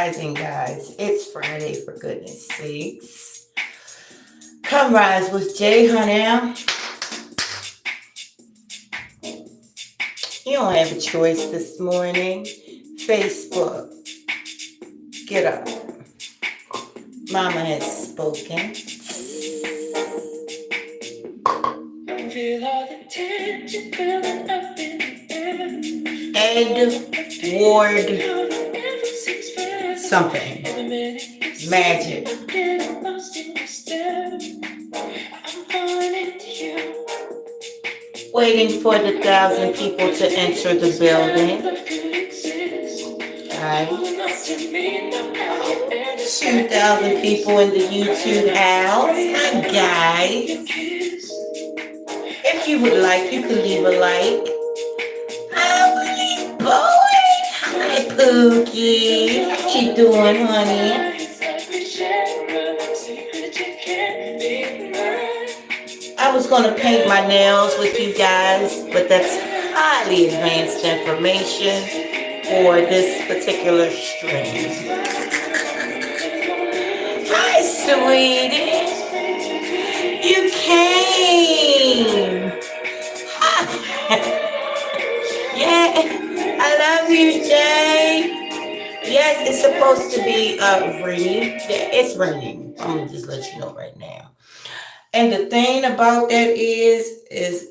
rising, guys. It's Friday, for goodness sakes. Come rise with Jay, honey. You don't have a choice this morning. Facebook, get up. Mama has spoken. Edward something. Magic. Waiting for the 1,000 people to enter the building. Guys. 2,000 people in the YouTube house. Hi, guys. If you would like, you can leave a like. Hi, boy. Hi, Pookie. How you doing, honey? I was going to paint my nails with you guys, but that's highly advanced information for this particular stream. Hi, sweetie. You came. Yeah, I love you, Jay. Yes, it's supposed to be raining. Yeah, it's raining. I'm going to just let you know right now. And the thing about that is,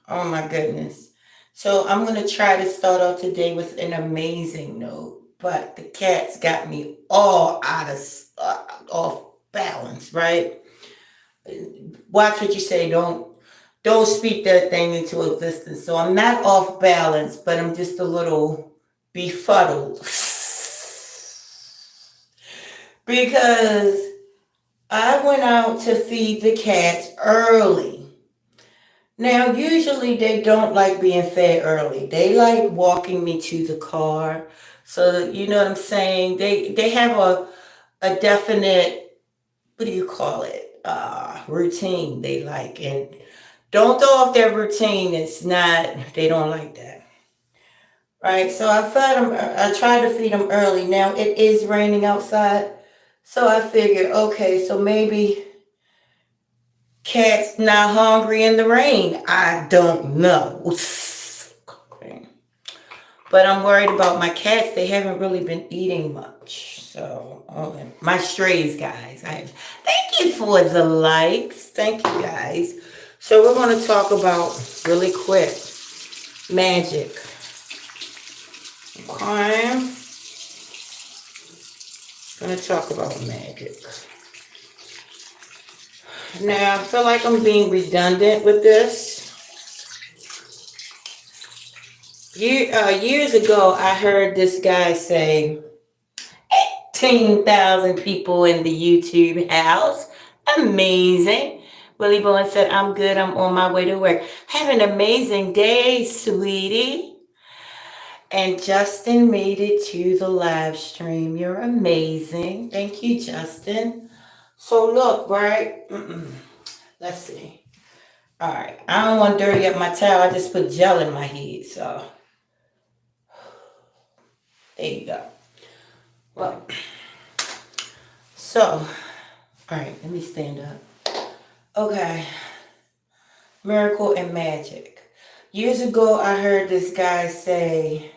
oh my goodness. So I'm going to try to start off today with an amazing note, but the cats got me all out of, off balance, right? Watch what you say. Don't speak that thing into existence. So I'm not off balance, but I'm just a little befuddled. Because I went out to feed the cats early. Now, usually they don't like being fed early. They like walking me to the car. So, you know what I'm saying? They have a definite, what do you call it? Routine they like. And don't throw off their routine. It's not, they don't like that. Right? So I tried to feed them early. Now, it is raining outside. So I figured, okay, so maybe cats not hungry in the rain. I don't know. Okay. But I'm worried about my cats. They haven't really been eating much. So, my strays, guys. Thank you for the likes. Thank you, guys. So we're going to talk about, really quick, magic. Okay. I'm going to talk about magic. Now, I feel like I'm being redundant with this. Years ago, I heard this guy say, 18,000 people in the YouTube house. Amazing. Willie Bowen said, I'm good. I'm on my way to work. Have an amazing day, sweetie. And Justin made it to the live stream. You're amazing. Thank you, Justin. So look, right? Let's see. All right. I don't want to dirty up my towel. I just put gel in my head. So there you go. Well, so, all right. Let me stand up. Okay. Miracle and magic. Years ago, I heard this guy say,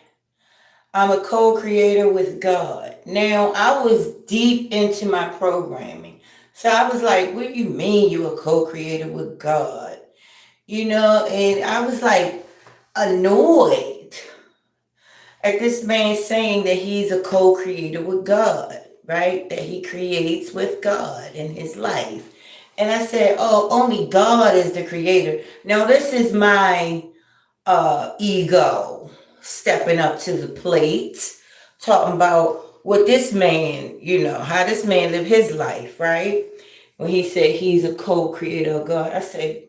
I'm a co-creator with God. Now, I was deep into my programming. So I was like, what do you mean you're a co-creator with God? You know, and I was like annoyed at this man saying that he's a co-creator with God, right? That he creates with God in his life. And I said, oh, only God is the creator. Now, this is my ego stepping up to the plate, talking about what this man, you know, how this man lived his life, right? When he said he's a co-creator of God, I said,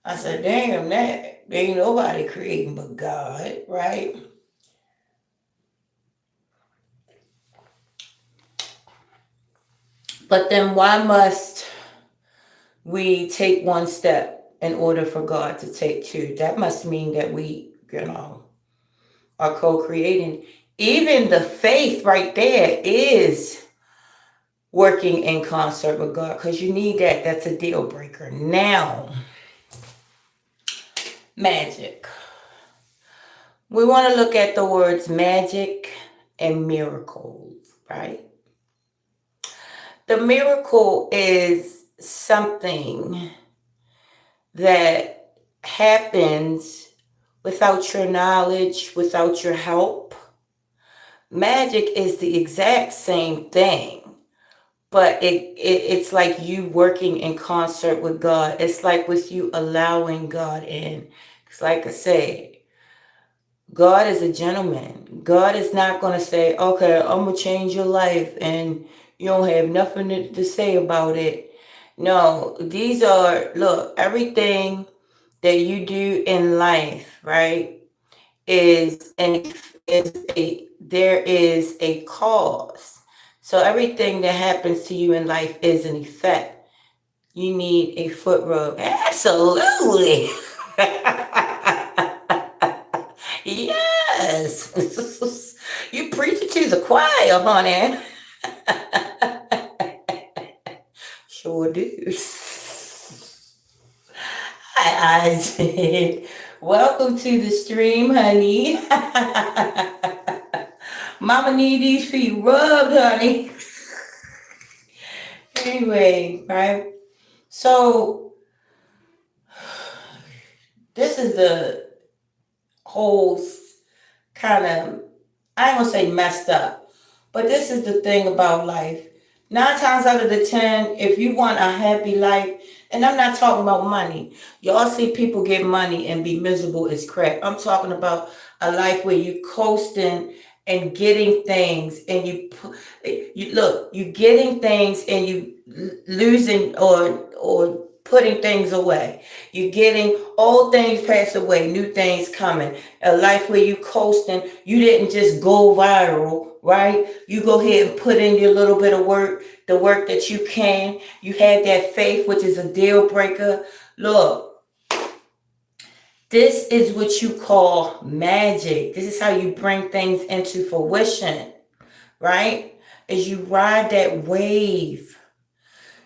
damn, that ain't nobody creating but God, right? But then why must we take one step in order for God to take two? That must mean that we, you know, are co-creating. Even the faith right there is working in concert with God, because you need that. That's a deal breaker. Now, magic. We want to look at the words magic and miracles, right? The miracle is something that happens without your knowledge, without your help. Magic is the exact same thing, but it's like you working in concert with God. It's like with you allowing God in. It's like I said, God is a gentleman. God is not going to say, okay, I'm going to change your life and you don't have nothing to say about it. No, these are, look, everything that you do in life, right, there is a cause. So everything that happens to you in life is an effect. You need a foot rub. Absolutely. Yes. You preach it to the choir, honey. Sure do. Hi, Isaac. Welcome to the stream, honey. Mama need these feet rubbed, honey. Anyway, right? So, this is the whole kind of, I ain't gonna say messed up, but this is the thing about life. 9 times out of the 10, if you want a happy life, and I'm not talking about money. Y'all see people get money and be miserable as crap. I'm talking about a life where you coasting and getting things, and you getting things and you losing or putting things away. You're getting old things pass away, new things coming. A life where you coasting, you didn't just go viral, right? You go ahead and put in your little bit of work, the work that you can. You had that faith, which is a deal breaker. Look, this is what you call magic. This is how you bring things into fruition, right? As you ride that wave.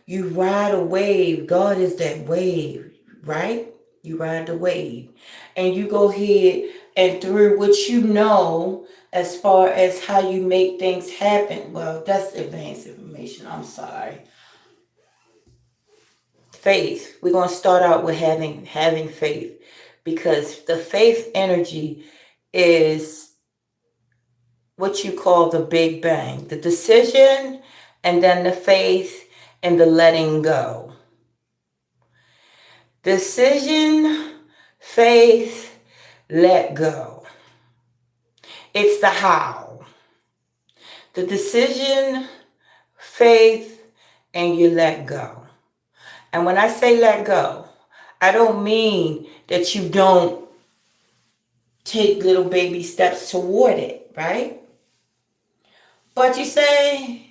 You ride a wave. God is that wave, right? You ride the wave. And you go ahead and through what you know as far as how you make things happen. Well, that's advanced information. I'm sorry. Faith. We're going to start out with having faith, because the faith energy is what you call the Big Bang. The decision, and then the faith, and the letting go. Decision, faith, let go. It's the how. The decision, faith, and you let go. And when I say let go, I don't mean that you don't take little baby steps toward it, right? But you say,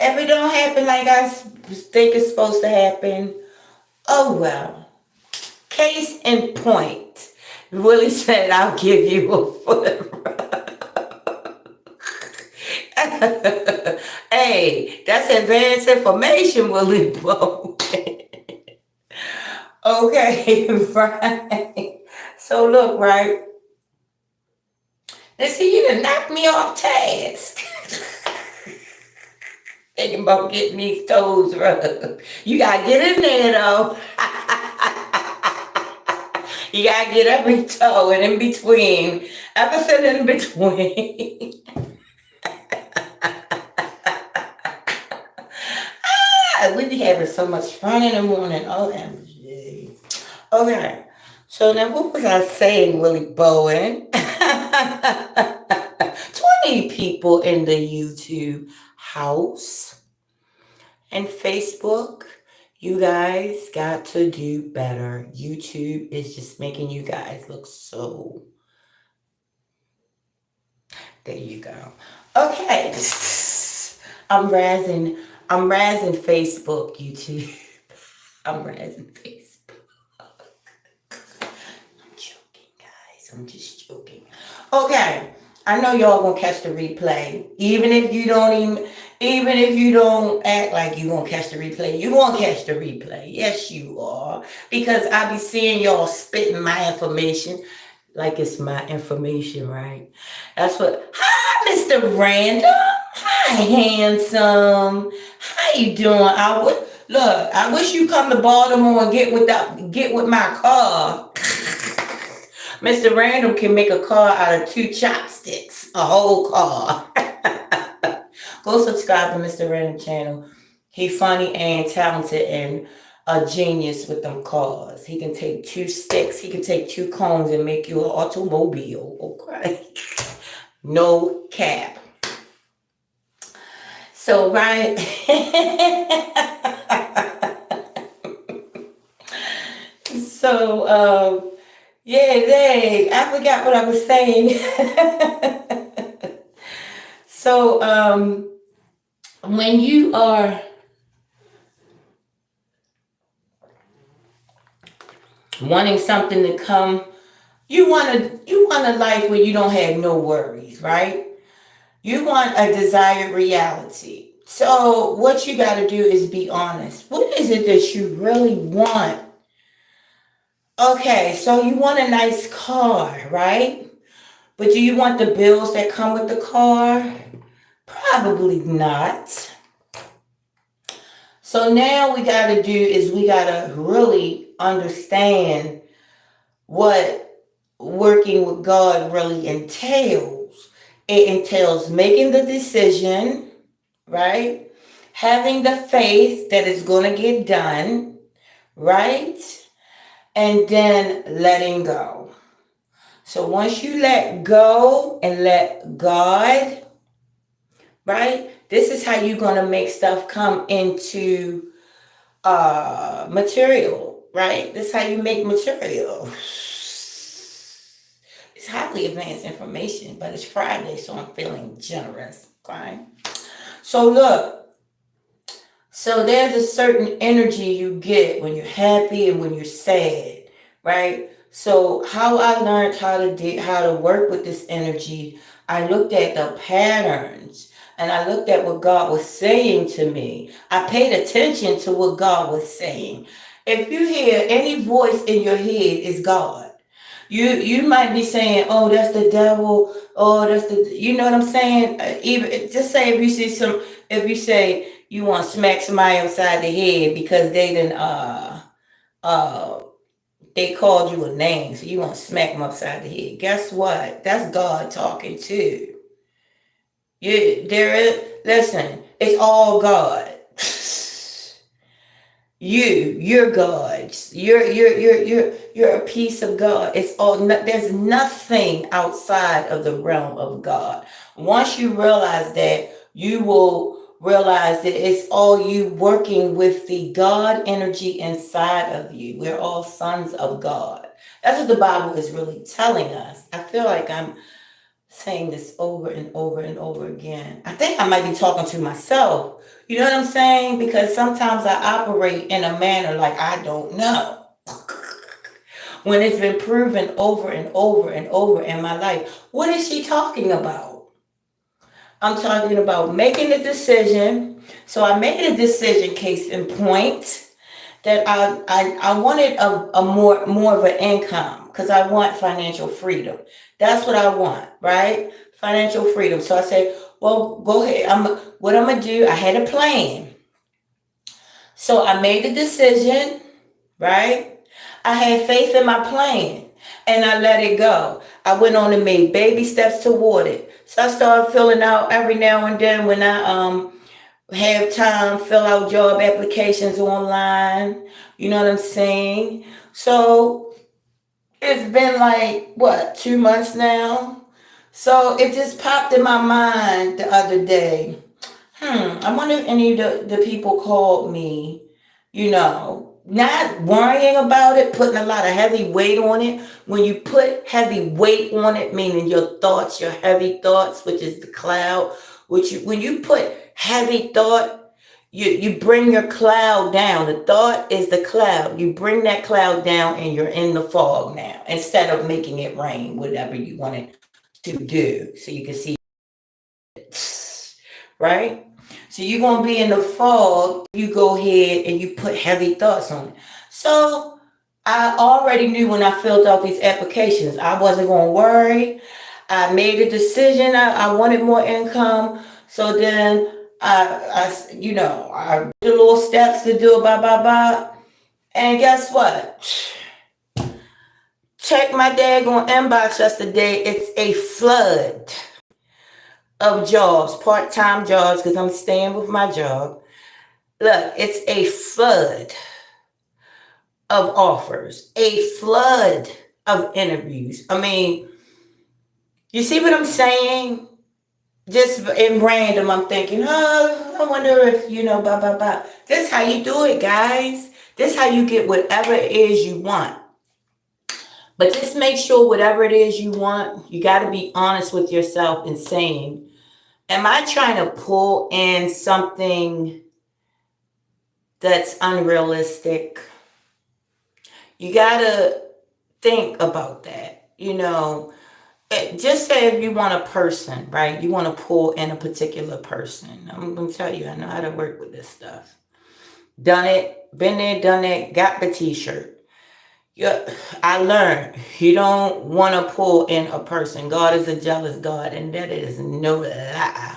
if it don't happen like I think it's supposed to happen, oh well. Case in point, Willie said, I'll give you a foot rub. Hey, that's advanced information, Willie Bo. Okay, right. So look, right. Now see, you done knocked me off task. Thinking about getting these toes rubbed. You gotta get in there though. You gotta get every toe and in between. Everything in between. We be having so much fun in the morning. OMG. Okay. So now what was I saying, Willie Bowen? 20 people in the YouTube house and Facebook. You guys got to do better. YouTube is just making you guys look so. There you go. Okay. I'm razzing Facebook, YouTube. I'm razzing Facebook. I'm joking, guys. I'm just joking. Okay, I know y'all gonna catch the replay. Even if you don't act like you gonna catch the replay, you gonna catch the replay. Yes, you are. Because I be seeing y'all spitting my information like it's my information, right? That's what. Hi, Mr. Random. Hi, handsome. How you doing? I wish you come to Baltimore and get with my car. Mr. Random can make a car out of two chopsticks, a whole car. Go subscribe to Mr. Random channel. He funny and talented and a genius with them cars. He can take two sticks, he can take two cones and make you an automobile. Okay. No cap. So right. So yeah, dang, I forgot what I was saying. So when you are wanting something to come, you want a life where you don't have no worries, right? You want a desired reality. So what you got to do is be honest. What is it that you really want? Okay, so you want a nice car, right? But do you want the bills that come with the car? Probably not. So now we got to do is we got to really understand what working with God really entails. It entails making the decision, right? Having the faith that it's going to get done, right? And then letting go. So once you let go and let God, right? This is how you're going to make stuff come into material, right? This is how you make material. It's highly advanced information, but it's Friday, so I'm feeling generous, okay? So look, so there's a certain energy you get when you're happy and when you're sad, right? So how I learned how to work with this energy, I looked at the patterns and I looked at what God was saying to me. I paid attention to what God was saying. If you hear any voice in your head, it's God. You might be saying, "Oh, that's the devil." Oh, that's the you know what I'm saying. Even just say if you say you want to smack somebody upside the head because uh they called you a name, so you want to smack them upside the head. Guess what? That's God talking too. Listen, it's all God. You're God. You're a piece of God. It's all. There's nothing outside of the realm of God. Once you realize that, you will realize that it's all you working with the God energy inside of you. We're all sons of God. That's what the Bible is really telling us. I feel like I'm saying this over and over and over again. I think I might be talking to myself. You know what I'm saying? Because sometimes I operate in a manner like I don't know. When it's been proven over and over and over in my life. What is she talking about? I'm talking about making a decision. So I made a decision, case in point, that I wanted a more of an income because I want financial freedom. That's what I want, right? Financial freedom. So I say, well, go ahead. What I'm gonna do. I had a plan. So I made a decision, right? I had faith in my plan and I let it go. I went on and made baby steps toward it. So I started filling out every now and then when I have time, fill out job applications online. You know what I'm saying? So it's been like, what, 2 months now? So it just popped in my mind the other day. I wonder if any of the people called me, not worrying about it, putting a lot of heavy weight on it. When you put heavy weight on it, meaning your thoughts, your heavy thoughts, which is the cloud, when you put heavy thought, you bring your cloud down. The thought is the cloud. You bring that cloud down and you're in the fog now instead of making it rain, whatever you want it to do. So you can see right? So you're gonna be in the fog, you go ahead and you put heavy thoughts on it. So I already knew when I filled out these applications, I wasn't gonna worry. I made a decision. I wanted more income. So then I did the little steps to do it, blah. And guess what? Check my daggone inbox yesterday. It's a flood of jobs, part-time jobs, because I'm staying with my job. Look, it's a flood of offers, a flood of interviews. I mean, you see what I'm saying? Just in random, I'm thinking, oh, I wonder if, blah. This is how you do it, guys. This is how you get whatever it is you want. But just make sure whatever it is you want, you got to be honest with yourself and saying, am I trying to pull in something that's unrealistic? You got to think about that. Just say if you want a person, right? You want to pull in a particular person. I'm going to tell you, I know how to work with this stuff. Done it, been there, done it, got the t-shirt. I learned you don't want to pull in a person. God is a jealous God, and that is no lie.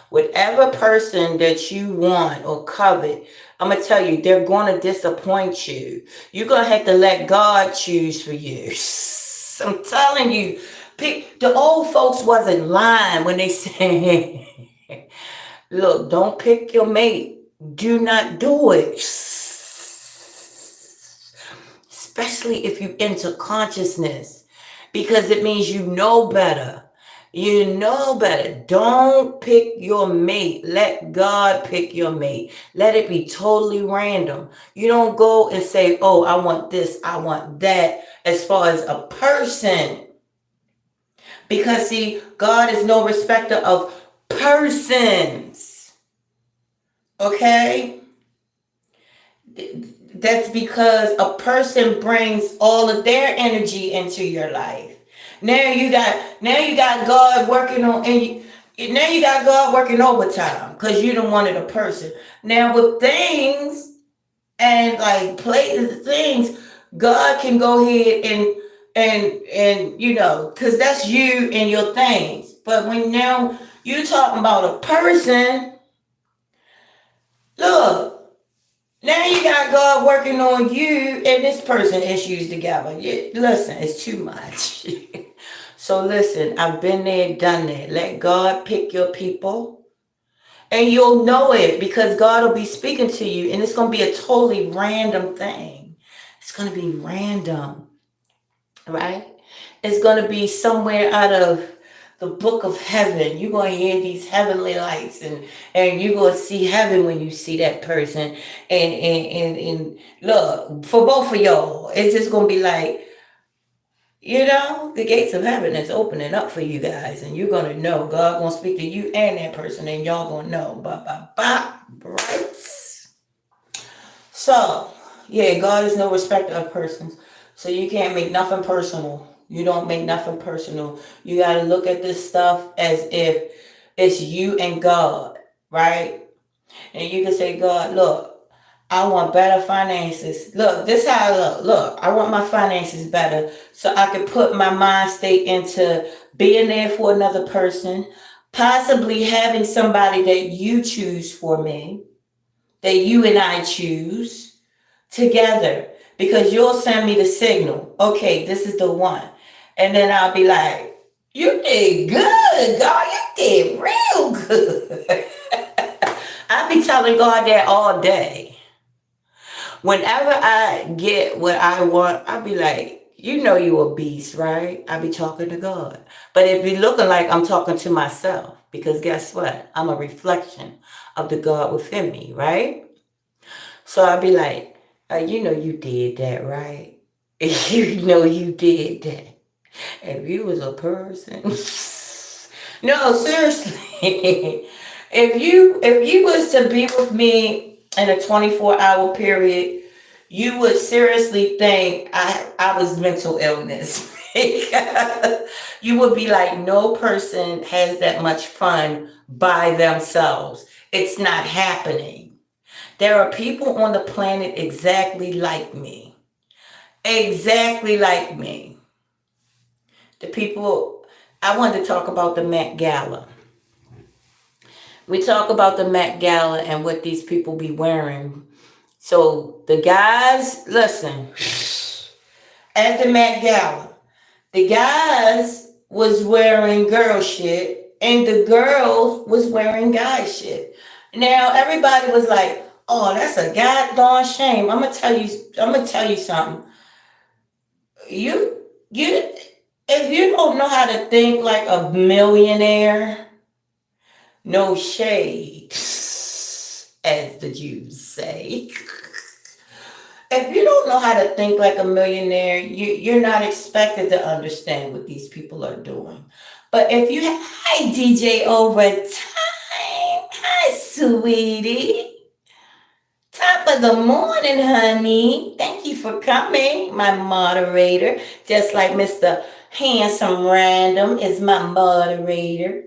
Whatever person that you want or covet, I'm going to tell you, they're going to disappoint you. You're going to have to let God choose for you. I'm telling you, the old folks wasn't lying when they said, look, don't pick your mate. Do not do it. Especially if you enter consciousness, because it means you know better. You know better. Don't pick your mate. Let God pick your mate. Let it be totally random. You don't go and say, oh, I want this, I want that, as far as a person. Because see, God is no respecter of persons. Okay? That's because a person brings all of their energy into your life. Now you got God working on, and now you got God working overtime because you don't wanted a person. Now with things and like places, things, God can go ahead and because that's you and your things. But when now you talking about a person, look. Now you got God working on you and this person issues together. Listen, it's too much. So listen, I've been there, done that. Let God pick your people. And you'll know it because God will be speaking to you. And it's going to be a totally random thing. It's going to be random. Right? It's going to be somewhere out of the book of heaven. You're going to hear these heavenly lights and you're going to see heaven when you see that person. And look, for both of y'all, it's just going to be like, the gates of heaven is opening up for you guys. And you're going to know God going to speak to you and that person. And y'all going to know. Right? So, yeah, God is no respecter of persons. So you can't make nothing personal. You don't make nothing personal. You got to look at this stuff as if it's you and God, right? And you can say, God, look, I want better finances. Look, this is how I look. Look, I want my finances better so I can put my mind state into being there for another person, possibly having somebody that you choose for me, that you and I choose together. Because you'll send me the signal. Okay, this is the one. And then I'll be like, you did good, God. You did real good. I'll be telling God that all day. Whenever I get what I want, I'll be like, you a beast, right? I'll be talking to God. But it be looking like I'm talking to myself. Because guess what? I'm a reflection of the God within me, right? So I'll be like, you did that, right? You did that. If you was a person, no, seriously. If you was to be with me in a 24-hour period, you would seriously think I was mental illness. You would be like, no person has that much fun by themselves. It's not happening. There are people on the planet exactly like me. Exactly like me. The people, I wanted to talk about the Met Gala. We talk about the Met Gala and what these people be wearing. So the guys, listen, at the Met Gala, the guys was wearing girl shit and the girls was wearing guy shit. Now everybody was like, "Oh, that's a goddamn shame." I'm gonna tell you something. You if you don't know how to think like a millionaire, no shade, as the Jews say. If you don't know how to think like a millionaire, you're not expected to understand what these people are doing. But if you have, hi DJ Overtime, hi sweetie, top of the morning, honey. Thank you for coming, my moderator. Just like Mr. Handsome Random is my moderator.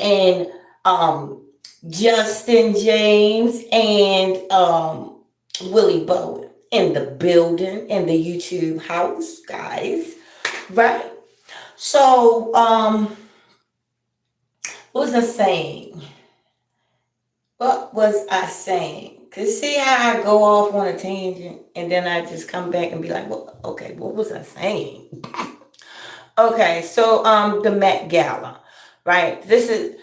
And Justin James and Willie Bowen in the building, in the YouTube house, guys. Right? So, what was I saying? What was I saying? Cause see how I go off on a tangent and then I just come back and be like, well, okay, what was I saying? Okay, so the Met Gala, right? Listen,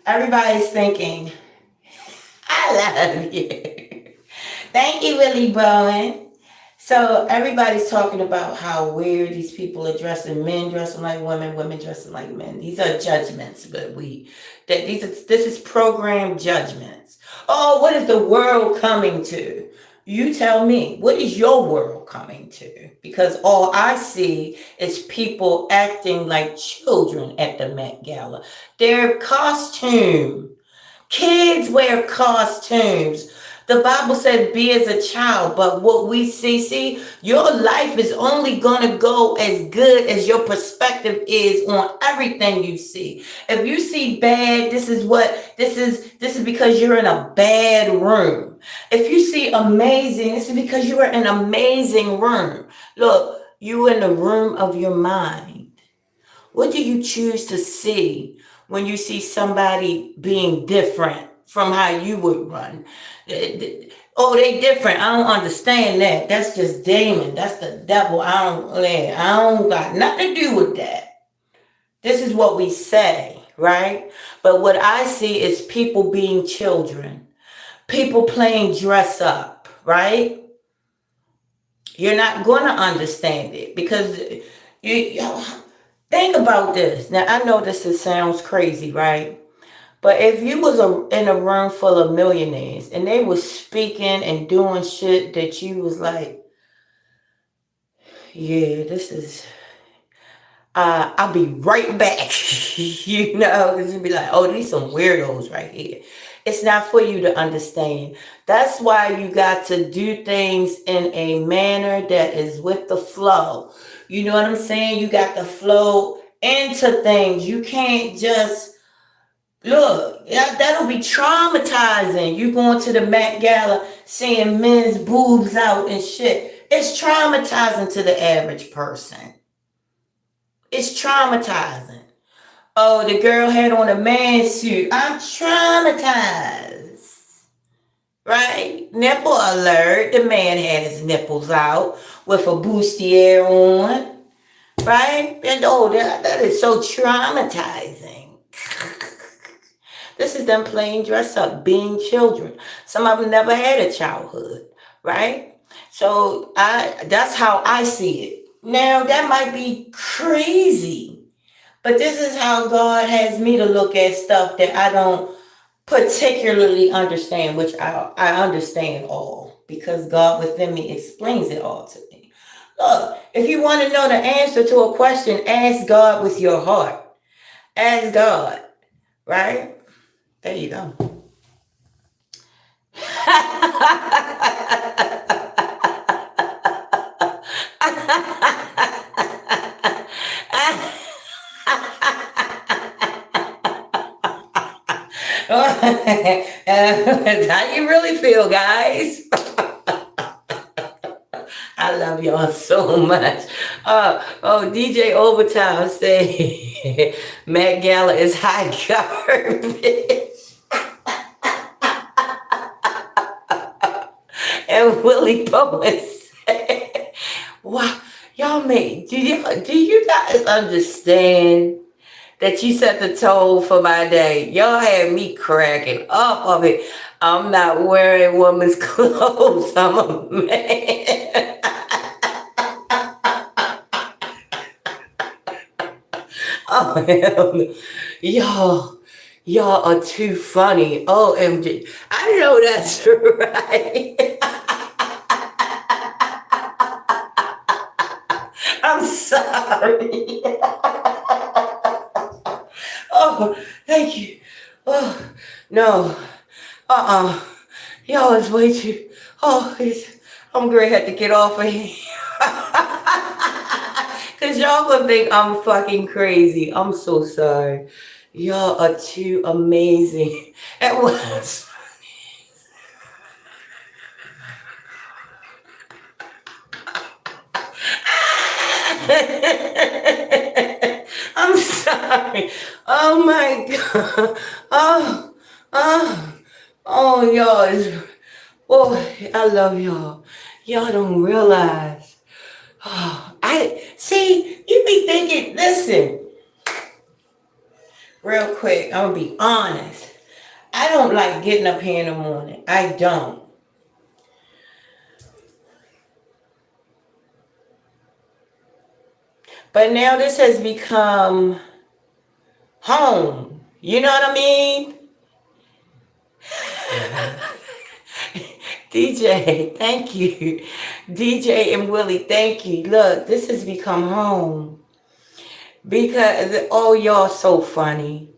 everybody's thinking, I love you. Thank you, Willie Bowen. So everybody's talking about how weird these people are dressing, men dressing like women, women dressing like men. These are judgments, but this is programmed judgments. Oh, what is the world coming to? You tell me, what is your world coming to? Because all I see is people acting like children at the Met Gala. Their costume. Kids wear costumes. The Bible said, be as a child, but what we see, your life is only going to go as good as your perspective is on everything you see. If you see bad, this is because you're in a bad room. If you see amazing, this is because you are in an amazing room. Look, you're in the room of your mind. What do you choose to see when you see somebody being different from how you would run? Oh, they different. I don't understand that. That's just demon. That's the devil. I don't got nothing to do with that. This is what we say, right? But what I see is people being children, people playing dress up, right? You're not going to understand it because you think about this. Now, I know sounds crazy, right? But if you was in a room full of millionaires and they was speaking and doing shit that you was like, yeah, this is, I'll be right back. You know, because you'd be like, oh, these some weirdos right here. It's not for you to understand. That's why you got to do things in a manner that is with the flow. You know what I'm saying? You got to flow into things. You can't just look, that'll be traumatizing. You going to the Met Gala, seeing men's boobs out and shit. It's traumatizing to the average person. It's traumatizing. Oh, the girl had on a man suit. I'm traumatized. Right? Nipple alert. The man had his nipples out with a bustier on. Right? And oh, that is so traumatizing. This is them playing dress up, being children. Some of them never had a childhood, right? So that's how I see it. Now, that might be crazy, but this is how God has me to look at stuff that I don't particularly understand, which I understand all because God within me explains it all to me. Look, if you want to know the answer to a question, ask God with your heart. Ask God, right? There you go. How you really feel, guys? I love y'all so much. DJ Overtime say Matt Gala is hot garbage. And Willie Bowen said, wow, y'all do you guys understand that you set the tone for my day? Y'all had me cracking up of it. I'm not wearing women's clothes. I'm a man. Oh, hell no. Y'all are too funny. OMG. I know that's right. I'm sorry. Oh, thank you. Oh, no. Y'all is way too. I'm gonna have to get off of here. Cause y'all gonna think I'm fucking crazy. I'm so sorry. Y'all are too amazing. At once. I'm sorry. Oh my god. Oh, y'all is. Oh, I love y'all. Y'all don't realize. Oh, I see. You be thinking. Listen, real quick. I'm gonna be honest. I don't like getting up here in the morning. I don't. But now this has become home. You know what I mean? DJ, thank you. DJ and Willie, thank you. Look, this has become home. Because, oh, y'all so funny.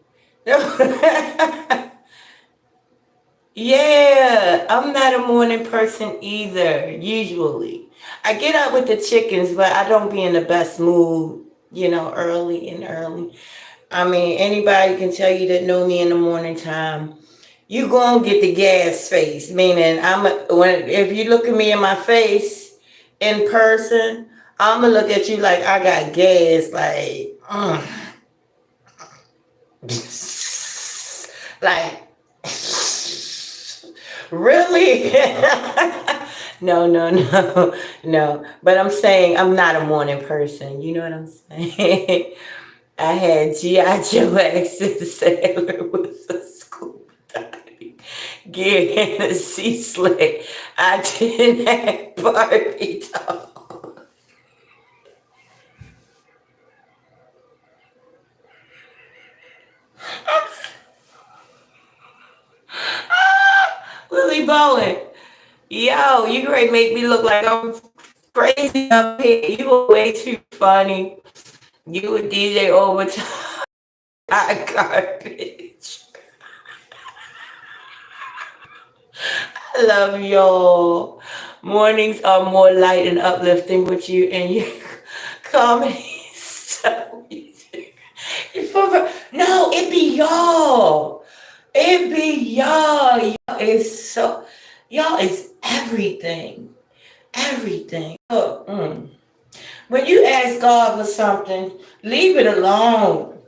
Yeah, I'm not a morning person either, usually. I get up with the chickens, but I don't be in the best mood, early. I mean, anybody can tell you that know me in the morning time. You gonna get the gas face, meaning if you look at me in my face in person, I'ma look at you like I got gas, like, like, really? No. But I'm saying I'm not a morning person. You know what I'm saying? I had G.I. Joe accent sailor with a scuba diving gear and a sea sled. I didn't have Barbie doll. Lily Bowen. Yo, you great make me look like I'm crazy up here. You were way too funny. You were DJ Overtime. I garbage. I love y'all. Mornings are more light and uplifting with you and your comedy stuff. No, it be y'all. It be y'all. Y'all is everything. Everything. When you ask God for something, leave it alone.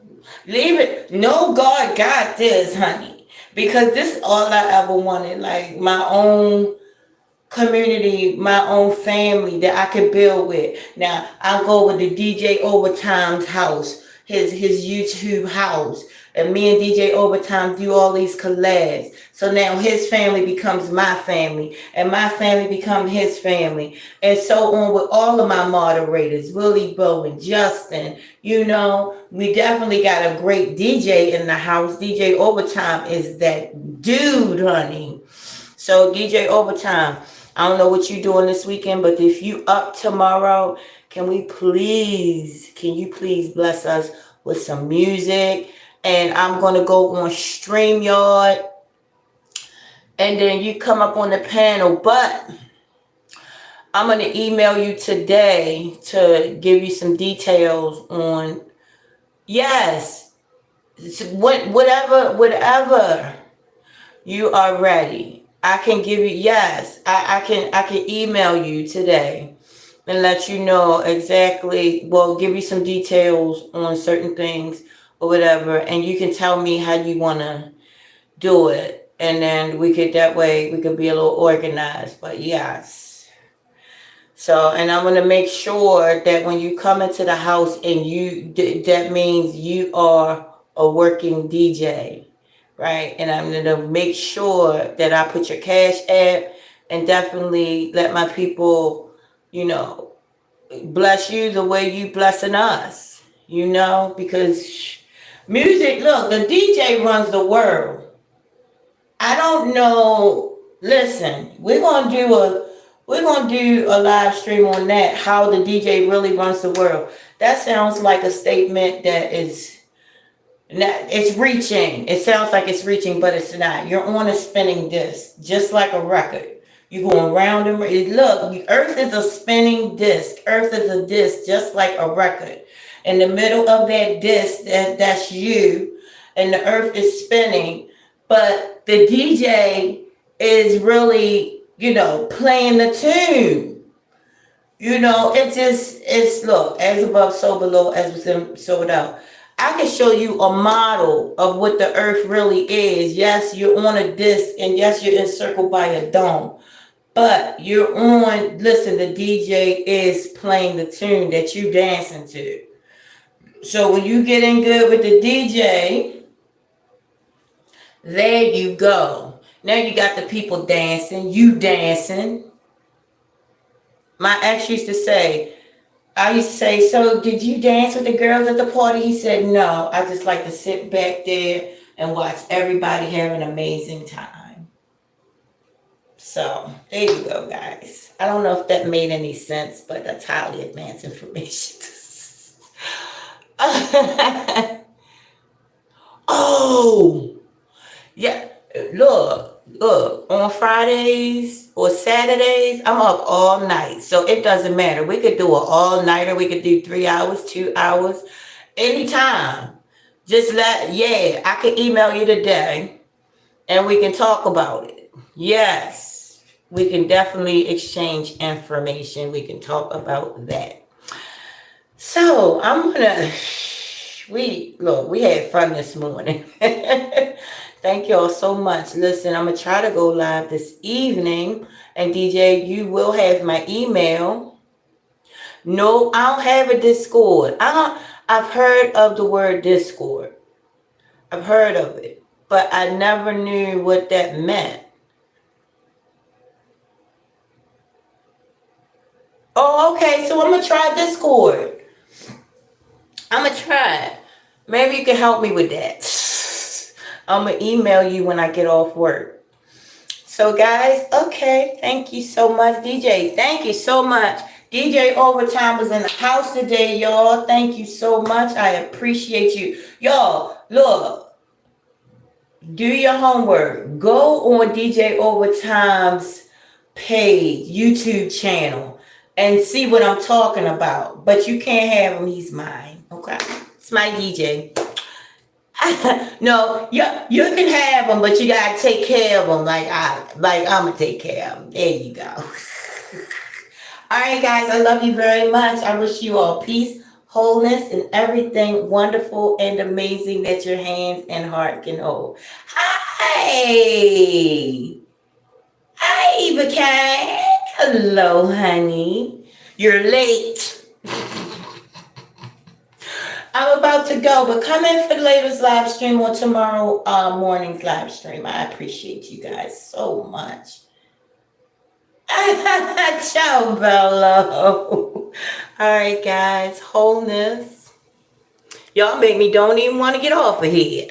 Leave it. No, God got this, honey. Because this is all I ever wanted. Like my own community, my own family that I could build with. Now I'll go with the DJ Overtime's house, his YouTube house. And me and DJ Overtime do all these collabs. So now his family becomes my family. And my family becomes his family. And so on with all of my moderators, Willie Bowen, Justin. We definitely got a great DJ in the house. DJ Overtime is that dude, honey. So DJ Overtime, I don't know what you're doing this weekend, but if you up tomorrow, can you please bless us with some music? And I'm going to go on StreamYard. And then you come up on the panel. But I'm going to email you today to give you some details on, yes, whatever. You are ready. I can give you, yes, I can email you today and let you know exactly, well, give you some details on certain things or whatever, and you can tell me how you want to do it. And then we could, that way, we could be a little organized. But yes. So, and I'm going to make sure that when you come into the house and that means you are a working DJ, right? And I'm going to make sure that I put your cash app and definitely let my people, you know, bless you the way you blessing us, you know, because music, look, the DJ runs the world. I don't know. Listen, we're gonna do a live stream on that. How the DJ really runs the world. That sounds like a statement that is not. It's reaching. It sounds like it's reaching, but it's not. You're on a spinning disc, just like a record. You're going round and round. Look, Earth is a spinning disc. Earth is a disc, just like a record. In the middle of that disc, that's you, and the Earth is spinning. But the DJ is really, you know, playing the tune. You know, it's look, as above, so below, as within, so without. I can show you a model of what the earth really is. Yes, you're on a disc, and yes, you're encircled by a dome. But you're on, listen, the DJ is playing the tune that you dancing to. So when you get in good with the DJ, there you go. Now you got the people dancing, you dancing. My ex used to say, I used to say, so did you dance with the girls at the party? He said, no, I just like to sit back there and watch everybody have an amazing time. So there you go, guys. I don't know if that made any sense, but that's highly advanced information. Oh, yeah. Look, on Fridays or Saturdays, I'm up all night. So it doesn't matter. We could do an all-nighter. We could do 3 hours, 2 hours, anytime. Yeah, I can email you today and we can talk about it. Yes, we can definitely exchange information. We can talk about that. So we had fun this morning. Thank y'all so much. Listen, I'm going to try to go live this evening. And DJ, you will have my email. No, I don't have a Discord. I've heard of the word Discord. I've heard of it. But I never knew what that meant. Oh, okay. So I'm going to try Discord. I'm going to try it. Maybe you can help me with that. I'm going to email you when I get off work. So, guys, okay. Thank you so much, DJ. Thank you so much. DJ Overtime was in the house today, y'all. Thank you so much. I appreciate you. Y'all, look. Do your homework. Go on DJ Overtime's page, YouTube channel, and see what I'm talking about. But you can't have him. He's mine. Okay? It's my DJ. No, you can have them, but you gotta take care of them like I'm gonna take care of them. There you go. All right, guys, I love you very much. I wish you all peace, wholeness, and everything wonderful and amazing that your hands and heart can hold. Hi, Eva Kang. Hello, honey. You're late. I'm about to go, but come in for the latest live stream or tomorrow morning's live stream. I appreciate you guys so much. Ciao, Bello. All right, guys. Wholeness. Y'all make me don't even want to get off of here.